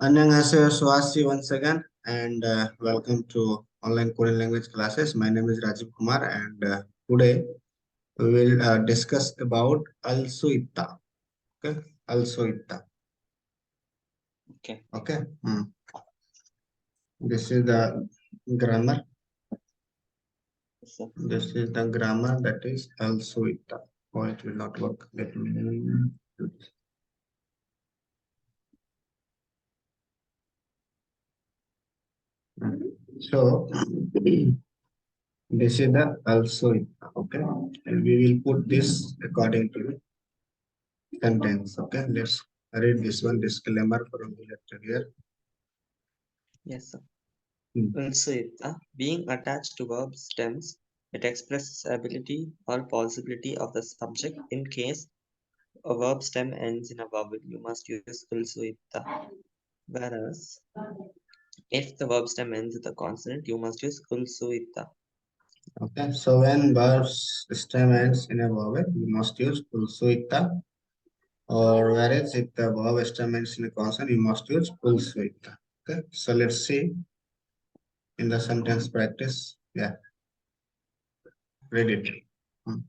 Annyeonghaseyo Swasti once again, and welcome to online Korean language classes. My name is Rajiv Kumar, and today we will discuss about Alsuita. Okay, Alsuita. Okay. Okay, this is the grammar. Yes, sir. This is the grammar that is Alsuita. Oh, it will not work. Let me do this. So this is the Alsuita. Okay, and we will put this according to the sentence. Okay, let's read this one disclaimer from the lecture here. Yes, sir. Hmm. Being attached to verb stems, it expresses ability or possibility of the subject. In case a verb stem ends in a vowel, you must use ulsuita. Whereas, if the verb stem ends with a consonant, you must use ulsuita. Okay, so when verbs stem ends in a vowel, you must use pulsuita, or whereas if the verb stem ends in a consonant, you must use pulsuita. Okay, so let's see in the sentence practice. Yeah, read it. Hmm.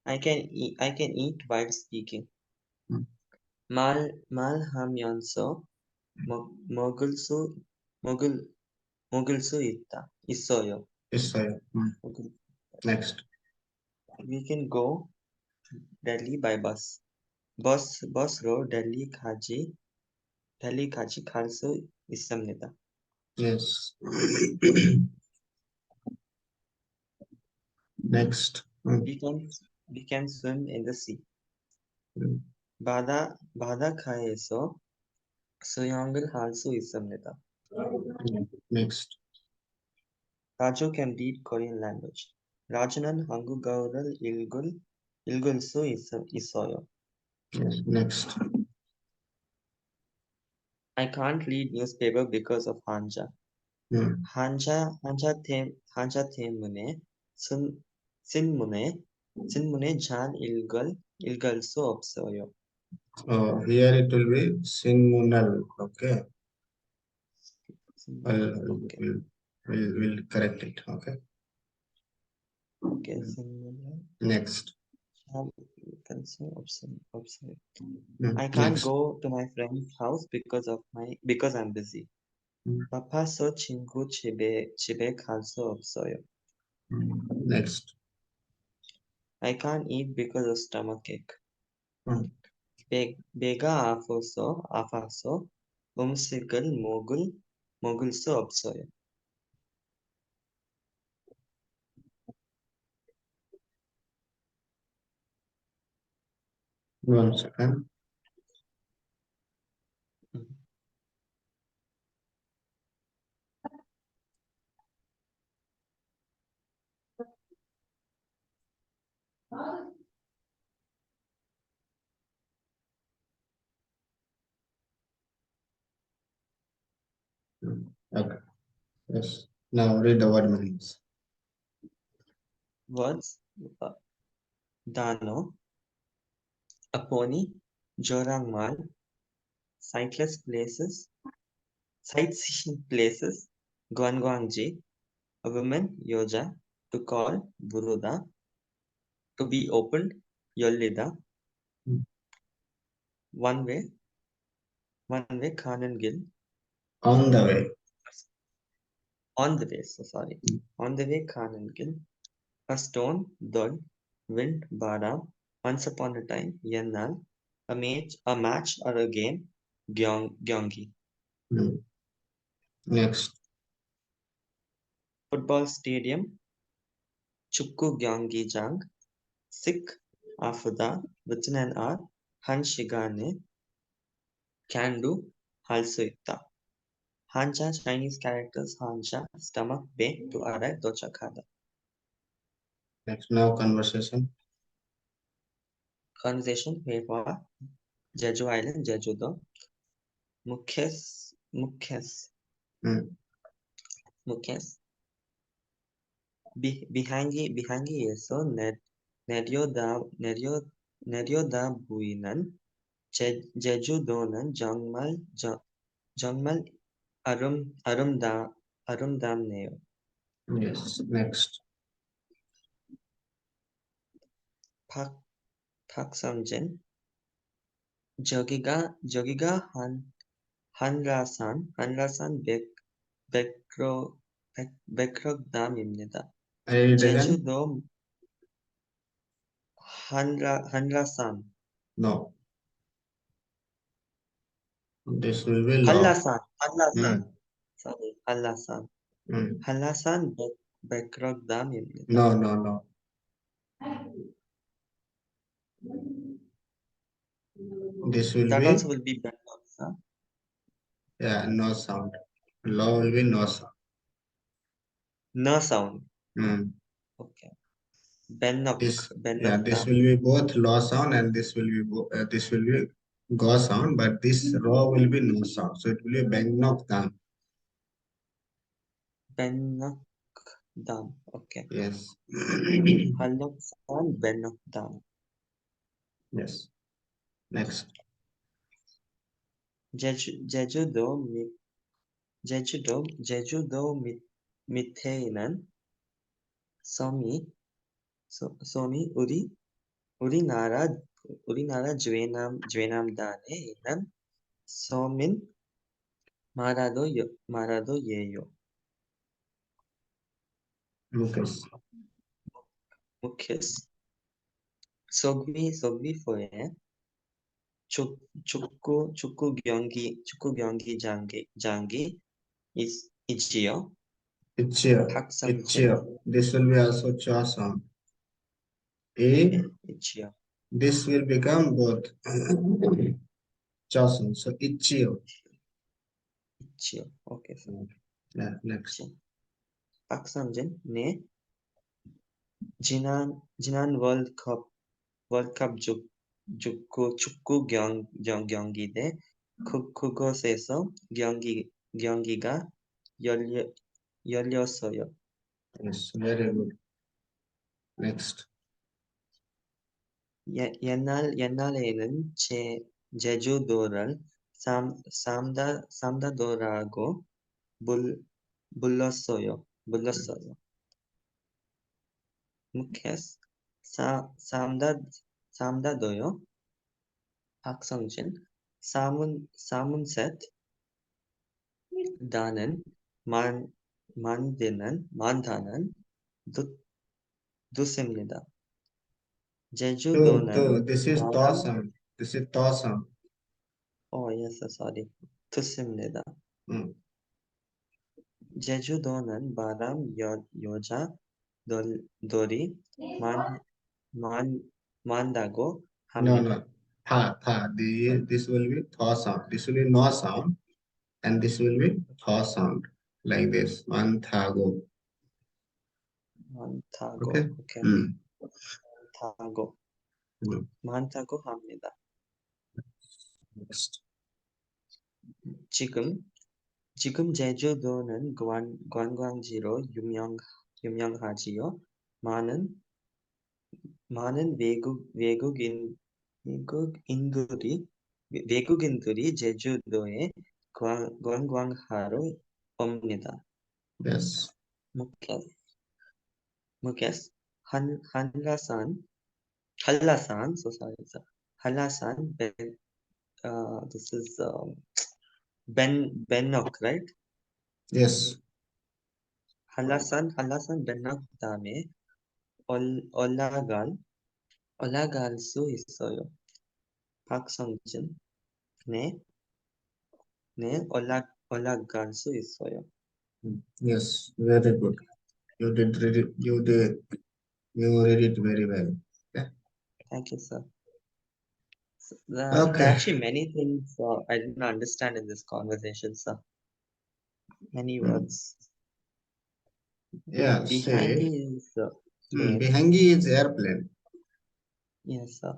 I can eat while speaking. Hmm. Malhamyonso mogulsu mogul mogulsu itta isoyo. Yes, sir. Hmm. Mogul- Next. We can go Delhi by bus. Bus road Delhi Kaji Khalsu Islamnida. Yes. Next. Hmm. We can we can swim in the sea. Hmm. Bada Khaye so Suyangil Halsu Islamnida. Next. Raju can read Korean language. Rajanan Hangu Gaural Ilgulsu Isoyo. Yes. Next. I can't read newspaper because of Hanja. Hmm. Hanja Temune Sun Sinmune Sinmune Jan Ilgalsu Opsoyo. Oh, here it will be sinmunal. Okay. Well, Okay. we'll correct it. Okay. Okay. Sinmune Next. Jan Ilgalsu Opsoyo. Hmm. I can't Next. go to my friend's house because I'm busy. Hmm. Papa so 친구 집에 갈 수 없어요. Next. I can't eat because of stomachache. Hmm. 배가 아파서 음식을 먹을 수 없어요. One second. Okay. Yes. Now read the word meanings. Words Dano, a pony, Jorangmal, sightless places, sightseeing places, Guangguangji, a woman, Yoja, to call, Buruda, to be opened, Yollida, Hmm. one way, Kanangil, On the way. on the way, so sorry, on the way, Kanangil, a stone, Dol, wind, Badam, once upon a time, Yennal, a match or a game, Gyeonggi, Hmm. Next. football stadium, Chukku Gyeonggijang, Sikh, Afuda, written an R, Han Shigane, can do, Halsuita. Hanja Chinese characters Hanja, stomach, be, to arrive, dochakada. Next. Now conversation. Conversation, Heva, Jeju Island, Jeju-do, Mukhes, Hmm. Mukhes, Bihangi Yeso, Neryo da Buinan, Jeju Donan, 정말 아름답네요. Yes. Next. 박성진, 저기가 한라산 백록담입니다. I read it again. 제주도 한라산, No. This will be law. 한라산, Mm. sorry, 한라산, Mm. 한라산 백록담입니다. No, no, no. This will That be, also will be 백록, huh? yeah, no sound. Law will be no sound. No sound. Mm. Okay. Benok, This, yeah, this Benokdam. will be both law sound and this will be go sound, but this raw will be no sound. So it will be bang knock down. Benokdam. Okay. Yes. 한라산 Benokdam. Yes. Next. 제주도 밑에 있는 섬이 우리나라 주해남단에 있는 섬인 마라도예요. Lucas. 무케스 속비포에 축구 경기장이 있지요. It's here. 박성진. It's here. This will be also cha sound. Okay, A. 있지요. This will become both cha sound. So it's here. 있지요. Okay, sir. Yeah. Next. 박성진, 네. 지난 월드컵 축구 경기대 그곳에서 경기가 열렸어요. Yes. Very good. Next. 옛날에는 제주도를 삼다도라고 불렀어요. 무케스 삼다도요. 박성진 사문셋 다는 만다는 두습니다. 제주도는 This is ta sound. This is ta sound. yes, sorry. 두습니다. Mm. 제주도는 바람 여자 돌이 많다고 No, 합니다. no. Tha. This will be tha sound. This will be no sound. And this will be tha sound. Like this. Manthago. 많다고. Okay? 오케이. Mm. 많다고 합니다. Next. 지금 제주도는 관광지로 유명하지요. 많은 외국인들이 제주도에 관광하러 옵니다. Yes. 무케스 한라산 so sorry sir. 한라산 this is Benok, right? Yes. 한라산 Benok 다음에 올라갈 수 있어요. 박성진, 네, 올라갈 수 있어요. Yes. Very good. You read it very well. Okay. Thank you, sir. Okay. There are actually many things I didn't understand in this conversation, sir. Many words. Yeah. Bihangi is plane. Bihangi is airplane. Yes, sir.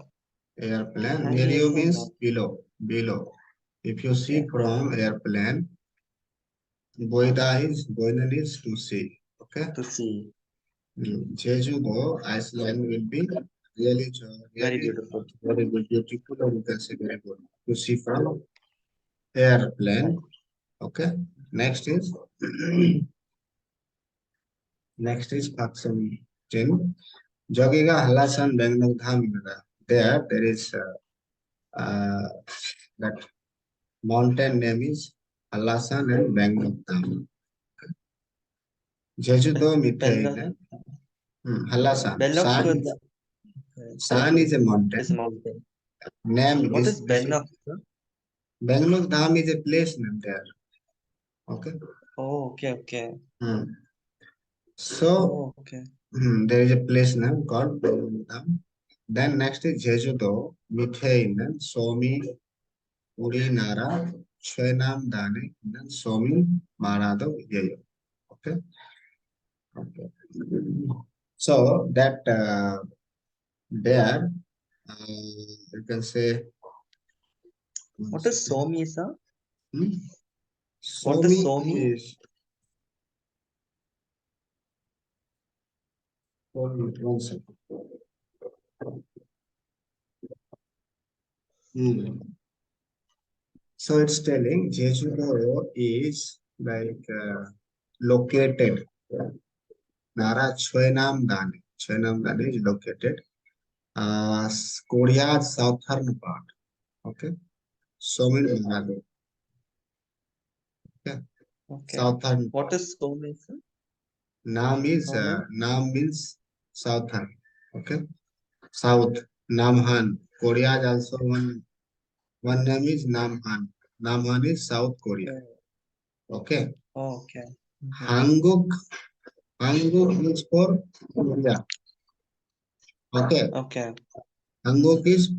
Airplane. Bihangi Near is means not below. If you see from airplane, boida is to see. Okay. to see. Jeju, Iceland will be really Very beautiful. very good, beautiful, or you can say very good. To see from airplane, Okay. Next is Paksum Jin. Jogiga Halasan Bengnogdhamina. There is that mountain name is Halasan and Bengnogdham. Jeju-do Bengal, Mithai. Halasan. Bell of the San is a is a mountain. mountain. Name What is is Ben of the? Bengnogdham is a place name there. Okay. Oh, okay. Hmm. So Oh, okay. there is a place name called Bengnogdham. Then next is Jeju-do Mithai, Somi Uri Nara Chwenam Dane, then Somi Marado Yayo. Okay. Okay. So that there you can say What is Somi, sir? hmm? What is Somi Somi? is one second. Hmm. So it's telling Jeju-do is like located. Nara Chwenam Dane. Chwenam Dane is located Korea's southern part. Okay. Somin Manado. Okay. Okay. Southern What part. is Somi, sir? Somi? Nam means southern. Okay. South. Namhan. Korea is also one name is Namhan. Namhan is South Korea. Okay. Oh, okay. Mhm. Hanguk. Hanguk is for Korea. Okay. Okay. Hanguk is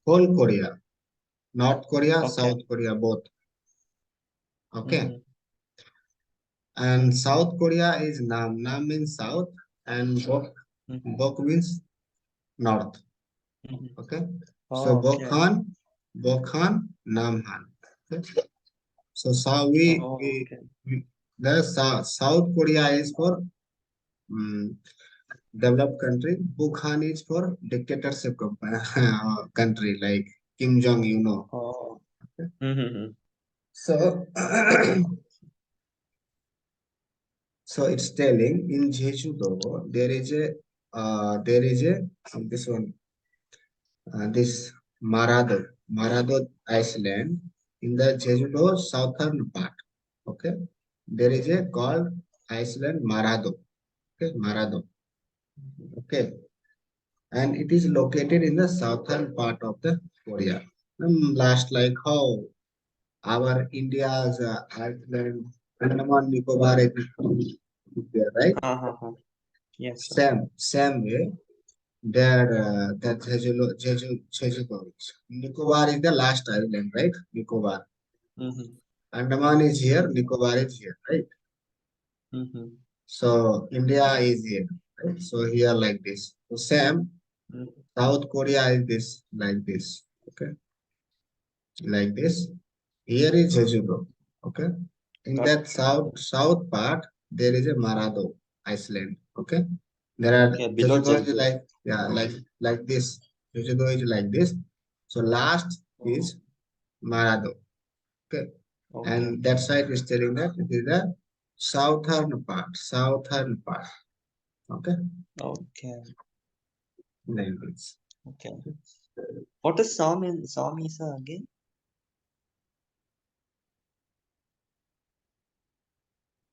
whole Korea. North Korea, Okay. South Korea, both. Okay. Mhm. And South Korea is Nam. Nam means south and Mhm. Bok means north. Mhm. Okay. So Oh, okay. Bokhan, Namhan. Okay. So Oh, okay. the South Korea is for um, developed country. Bukhan is for dictatorship country like Kim Jong, you know. Oh. Okay. Mhm. So so it's telling in Jeju-do there is a this one this Marado Island in the Jeju-do southern part. Okay, there is a called Iceland Marado. Okay, Marado. Okay, and it is located in the southern part of the Korea. Last like how our India's Iceland, Andaman Nicobar is there, right? Yes, sir. Same way. There, that Jeju, Nicobar is the last island, right? Nicobar. Mhm. Andaman is here, Nicobar is here, right? Mhm. So India is here, right? So here like this. So same, Mhm. South Korea is this, like this, okay? Like this. Here is Jeju, okay? In Got. that south part, there is a Marado Iceland, okay? There are Okay. Below Jeju is Jeju. like yeah, like this. Jeju is like this. So last Oh, is Marado. Okay. okay. And that side is telling that it is the southern part. Southern part. Okay. Okay. Like this. Okay. What is Somi? Somi, sir, again?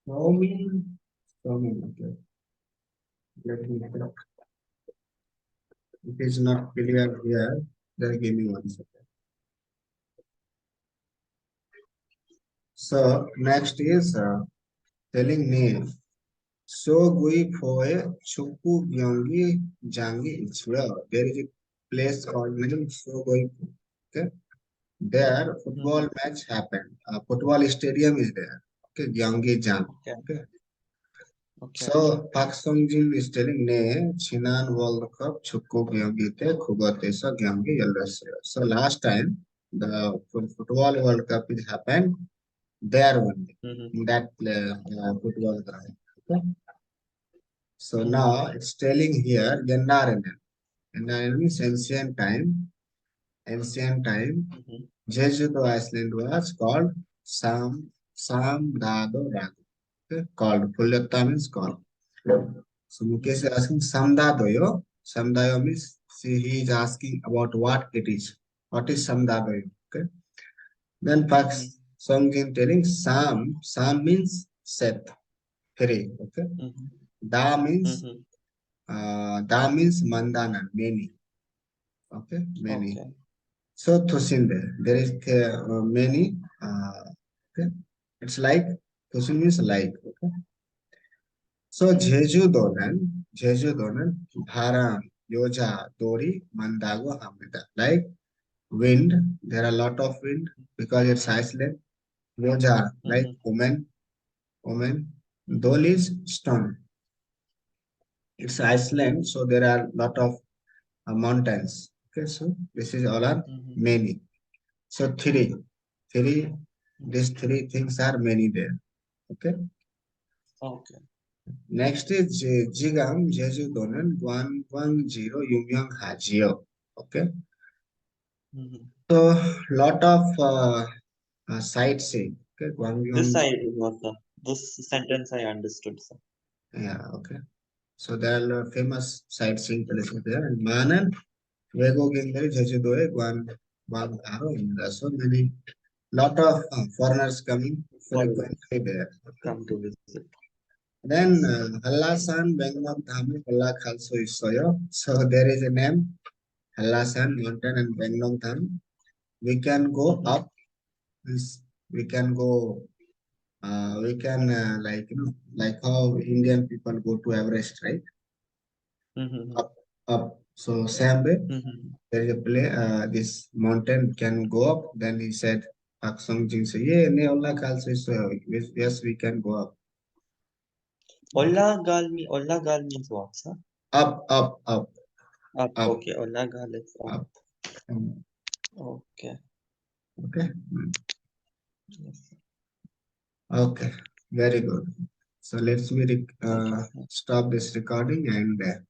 So mean, okay. Let me look. It is not clear here. Just give me 1 second. So next is telling name. So Gui Foe Chuku Gyeongi Jangi Ichira. There is a place called name So Gui. Okay. There football Mhm. match happened. Football stadium is there. Okay, Gyeonggi Jang. Okay. Okay. Okay. So Park Sung-jin is telling ne Chinan World Cup Chukku Gyeonggi te Khugate sa Gyeonggi Yalase. So last time the football World Cup is happened there only Mhm. in that football ground. Okay. So Mhm. now it's telling here Yennarennen. Yennarennen means ancient time. Ancient time. Mhm. Jeju-do Iceland was called Sam Samdado Radu. Okay, called. Pulyatta means called. So Mukesh is asking Samdadoyo. Samdayo means see, he is asking about what it is. What is Samdadoyo? Okay. Then Pak Songjin telling Sam means Seth. Three. Okay. Da means Mandana, many. Okay, many. Okay. So Thusinde, there is many. Okay, it's like Thusin means like. Okay. So Jeju Donan, Bharam, Yoja, Dori, Mandago, Hamida. Like wind, there are a lot of wind because it's Iceland. Yoja, like woman. Dol is stone. It's Iceland, so there are a lot of mountains. Okay, so this is all are many. So three, these three things are many there. Okay. Okay. Next is Jigam, Jeju Donan, 110, Yumyang Hajio. Okay. So lot of sightseeing. Okay, This Gwangyong. I got this sentence I understood, sir. Yeah, okay. So there are famous sightseeing places there. And Manan, Vego Gingari, Jeju Doe, Gwan Aro, and so many lot of foreigners coming Foreigners frequently there. Okay. come to visit. Then Hallasan, Bangkok, Dhami, Hallak also is Soyo. So there is a name, Hallasan Mountain and Bangkok Dham. We can go up, means we can go, like, like how Indian people go to Everest, right? Up, up. So same way, there is a play, this mountain can go up. Then he said, Pak Song Jing said, yeah, ne Hallak also is Soyo. Yes, we can go up. Ola gal means what, sir? Up, up, up, Up. up, Okay. Ola gal is up. up. Okay. Okay. Yes. Okay, very good. So let's me Okay. stop this recording and